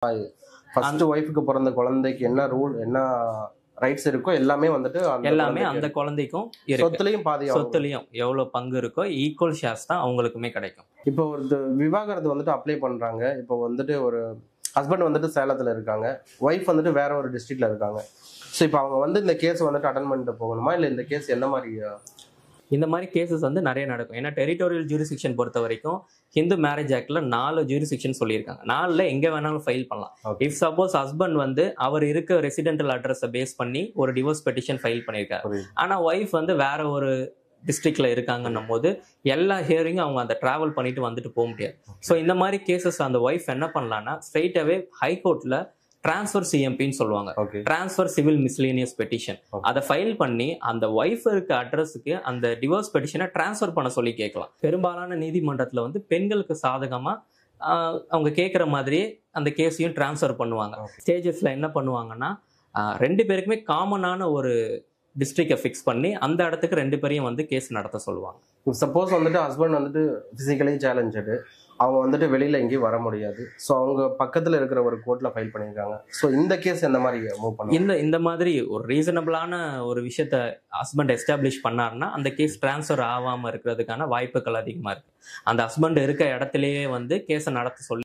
First ஒய்ஃப்க்கு பிறந்த குழந்தைக்கு என்ன ரூல் என்ன ரைட்ஸ் இருக்கோ எல்லாமே வந்துட்டு எல்லாமே அந்த குழந்தைக்கும் சொத்துலயும் பாதி சொத்துலயும் எவ்வளவு பங்கு இருக்கோ ஈக்குவல் ஷேர்ஸ் தான் அவங்களுக்குமே கிடைக்கும். இப்போ ஒரு விவாகரத்து வந்துட்டு அப்ளை பண்றாங்க. இப்போ வந்துட்டு ஒரு ஹஸ்பண்ட் வந்துட்டு சேலத்துல இருக்காங்க, ஒய்ஃப் வந்துட்டு வேற ஒரு டிஸ்ட்ரிக்ட்ல இருக்காங்க. ஸோ இப்போ அவங்க வந்து இந்த கேஸ் வந்துட்டு அட்டன் பண்ணிட்டு போகணுமா, இல்லை இந்த கேஸ் என்ன மாதிரி? இந்த மாதிரி கேசஸ் வந்து நிறைய நடக்கும். ஏன்னா டெரிட்டோரியல் ஜூரிஸ்டிக்ஷன் பொறுத்த வரைக்கும் ஹிந்து மேரேஜ் ஆக்ட்ல 4 ஜூரிஸ்டிக்ஷன் சொல்லியிருக்காங்க. 4ல எங்க வேணாலும் ஃபைல் பண்ணலாம். இஃப் சப்போஸ் ஹஸ்பண்ட் வந்து அவர் இருக்க ரெசிடென்டல் அட்ரஸை பேஸ் பண்ணி ஒரு டிவோர்ஸ் பெட்டிஷன் ஃபைல் பண்ணியிருக்காரு, ஆனா ஒய்ஃப் வந்து வேற ஒரு டிஸ்ட்ரிக்ட்ல இருக்காங்கன்னும் போது எல்லா ஹியரிங்கும் அவங்க அந்த டிராவல் பண்ணிட்டு வந்துட்டு போக முடியாது. ஸோ இந்த மாதிரி கேசஸ் அந்த ஒய்ஃப் என்ன பண்ணலாம்னா ஸ்ட்ரெயிட்டாவே ஹைகோர்ட்ல டிரான்ஸ்ஃபர் சிஎம்பின்னு சொல்லுவாங்க, டிரான்ஸ்ஃபர் சிவில் மிஸ்லேனியஸ் பெட்டிஷன். அதை ஃபைல் பண்ணி அந்த ஒய்ஃப் இருக்க அட்ரஸுக்கு அந்த டிவோர்ஸ் பெட்டிஷனை டிரான்ஸ்ஃபர் பண்ண சொல்லி கேட்கலாம். பெரும்பாலான நீதிமன்றத்தில் வந்து பெண்களுக்கு சாதகமா அவங்க கேட்குற மாதிரியே அந்த கேஸையும் டிரான்ஸ்ஃபர் பண்ணுவாங்க. ஸ்டேஜஸ்ல என்ன பண்ணுவாங்கன்னா 2 பேருக்குமே காமனான ஒரு டிஸ்ட்ரிக்டை ஃபிக்ஸ் பண்ணி அந்த இடத்துக்கு 2 பேரையும் வந்து கேஸ் நடத்த சொல்லுவாங்க. சப்போஸ் வந்துட்டு ஹஸ்பண்ட் வந்துட்டு பிசிக்கலி சேலஞ்சடு, அவங்க வந்துட்டு வெளியில எங்கேயும் வர முடியாது, ஸோ அவங்க பக்கத்துல இருக்கிற ஒரு கோர்ட்ல ஃபைல் பண்ணியிருக்காங்க. ஸோ இந்த கேஸ் எந்த மாதிரி மூவ் பண்ணுவாங்க? இந்த மாதிரி ஒரு ரீசனபிளான ஒரு விஷயத்த ஹஸ்பண்ட் எஸ்டாப்ளிஷ் பண்ணாருன்னா அந்த கேஸ் டிரான்ஸ்ஃபர் ஆகாம இருக்கிறதுக்கான வாய்ப்புகள் அதிகமா இருக்கு. அந்த ஹஸ்பண்ட் இருக்க இடத்துலயே வந்து கேஸை நடத்த சொல்லி